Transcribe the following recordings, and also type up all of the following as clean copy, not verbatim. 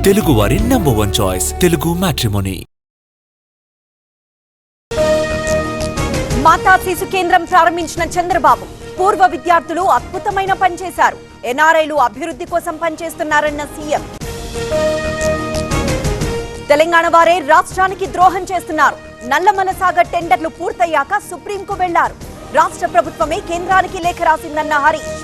తెలుగు వారి number 1 choice Telugu matrimony. మాతా శిశు కేంద్రం ప్రారంభించిన చంద్రబాబు పూర్వ విద్యార్థులు అద్భుతమైన పని చేశారు. ఎన్ఆర్ఐలు అభివృద్ధి కోసం పనిచేస్తున్నారన్న సీఎం. తెలంగాణ వారే రాష్ట్రానికి ద్రోహం చేస్తున్నారు. నల్లమల సాగర్ టెండర్లు పూర్తయ్యాక సుప్రీంకు వెళ్లారు. రాష్ట్ర ప్రభుత్వమే కేంద్రానికి లేఖ రాసిందన్న హరీష్.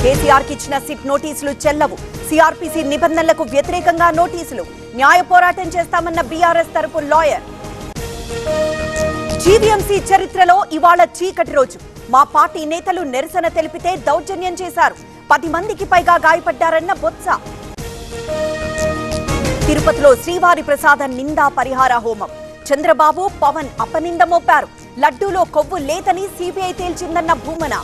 కేసీఆర్ కి ఇచ్చిన సిట్ నోటీసులు చెల్లవు. సిఆర్పిసి నిబంధనలకు వ్యతిరేకంగా నోటీసులు. న్యాయ పోరాటం చేస్తామన్న బీఆర్ఎస్ తరపు లాయర్. జీవీఎంసీ చరిత్రలో ఇవాళ చీకటి రోజు. మా పార్టీ నేతలు నిరసన తెలిపితే దౌర్జన్యం చేశారు. 10 మందికి పైగా గాయపడ్డారన్న బొత్స. తిరుపతిలో శ్రీవారి ప్రసాద నిందా పరిహార హోమం. చంద్రబాబు పవన్ అపనింద మోపారు. లడ్డూలో కొవ్వు లేదని సిబిఐ తేల్చిందన్న భూమన.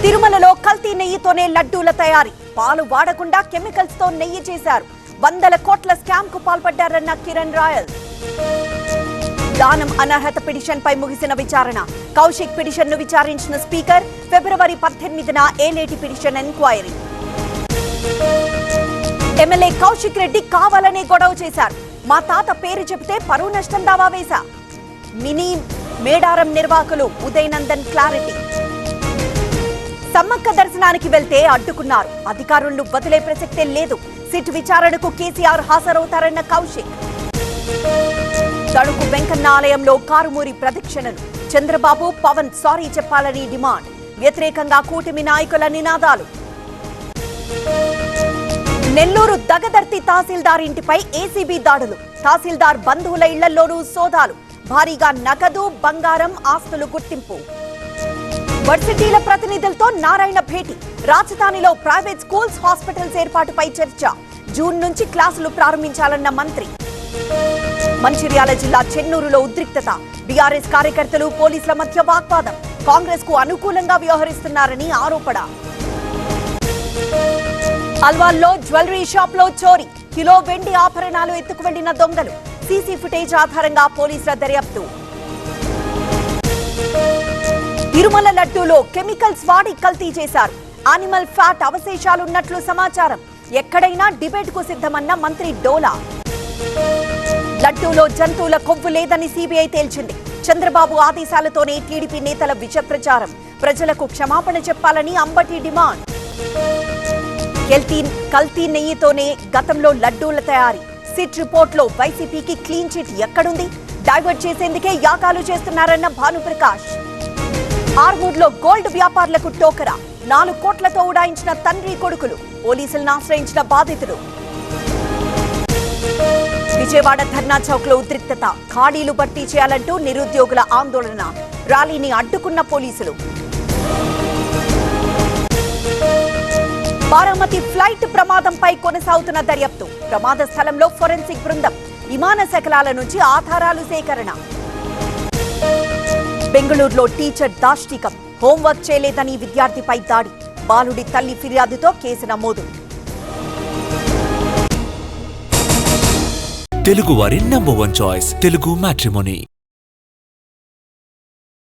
తిరుమలలో కల్తీ నెయ్యితోనే లడ్డూల తయారీ. పాలు వాడకుండా కెమికల్స్ తో నెయ్యి చేశారు. 100 కోట్ల స్కామ్ కు పాల్పడ్డారన్న కిరణ్ రాయల్. దానం అనర్హత పిటిషన్ పై ముగిసిన విచారణ. కౌశిక్ పిటిషన్ ను విచారించిన స్పీకర్. ఫిబ్రవరి 18న Eleti petition enquiry. MLA Kaushik Reddy కావాలనే గొడవ చేశారు. మా తాత పేరు చెబితే పరువు నష్టం దావా వేశా. మినీ మేడారం నిర్వాహకులు ఉదయనందన్ క్లారిటీ. సమ్మక్క దర్శనానికి వెళ్తే అడ్డుకున్నారు. అధికారులను వదిలే ప్రసక్తే లేదు. సిట్ విచారణకు కేసీఆర్ హాజరవుతారన్న కౌశిక్. తణుకు వెంకన్న ఆలయంలో కారుమూరి ప్రదక్షిణలు. చంద్రబాబు పవన్ సారీ చెప్పాలని డిమాండ్. వ్యతిరేకంగా కూటమి నాయకుల నినాదాలు. నెల్లూరు దగదర్తి తహసీల్దార్ ఇంటిపై ఏసీబీ దాడులు. తహసీల్దార్ బంధువుల ఇళ్లలోనూ సోదాలు. భారీగా నగదు బంగారం ఆస్తులు గుర్తింపు. వర్సిటీల ప్రతినిధులతో నారాయణ భేటీ. రాజధానిలో ప్రైవేట్ స్కూల్స్ హాస్పిటల్స్ ఏర్పాటుపై చర్చ. జూన్ నుంచి క్లాసులు ప్రారంభించాలన్న మంత్రి. మంచిర్యాల జిల్లా చెన్నూరులో ఉద్రిక్తత. బీఆర్ఎస్ కార్యకర్తలు పోలీసుల మధ్య వాగ్వాదం. కాంగ్రెస్ కు అనుకూలంగా వ్యవహరిస్తున్నారని ఆరోపణ. అల్వాల్లో జ్యువెలరీ షాప్ లో చోరీ. కిలో వెండి ఆభరణాలు ఎత్తుకు వెళ్లిన దొంగలు. సీసీ ఫుటేజ్ ఆధారంగా పోలీసుల దర్యాప్తు. తిరుమల లడ్డూలో కెమికల్స్ వాడి కల్తీ చేశారు. యానిమల్ ఫ్యాట్ అవశేషాలున్నట్లు సమాచారం. ఎక్కడైనా డిబేట్ కు సిద్ధమన్న మంత్రి డోలా. లడ్డూలో జంతువుల కొవ్వు లేదని సిబిఐ తేల్చింది. చంద్రబాబు ఆదేశాలతోనే టీడీపీ నేతల విష ప్రచారం. ప్రజలకు క్షమాపణ చెప్పాలని అంబటి డిమాండ్. కల్తీ నెయ్యితోనే గతంలో లడ్డూల తయారీ. సిట్ రిపోర్ట్ లో వైసీపీకి క్లీన్ చిట్ ఎక్కడుంది? డైవర్ట్ చేసేందుకే యాగాలు చేస్తున్నారన్న భానుప్రకాష్. ఆర్మూర్ లో గోల్డ్ వ్యాపారులకు టోకరా. 4 కోట్లతో ఉడాయించిన తండ్రి కొడుకులు. పోలీసులను ఆశ్రయించిన బాధితులు. విజయవాడ ధర్నా చౌక్ లో ఉద్రిక్తత. ఖాళీలు భర్తీ చేయాలంటూ నిరుద్యోగుల ఆందోళన. ర్యాలీని అడ్డుకున్న పోలీసులు. బారామతి ఫ్లైట్ ప్రమాదంపై కొనసాగుతున్న దర్యాప్తు. ప్రమాద స్థలంలో ఫోరెన్సిక్ బృందం. విమాన శకలాల నుంచి ఆధారాలు సేకరణ. బెంగళూరులో టీచర్ దాష్టికం. హోంవర్క్ చేయలేదని విద్యార్థిపై దాడి. బాలుడి తల్లి ఫిర్యాదుతో కేసు నమోదు. తెలుగు వారి నంబర్ 1 చాయిస్ తెలుగు మ్యాట్రిమోనీ.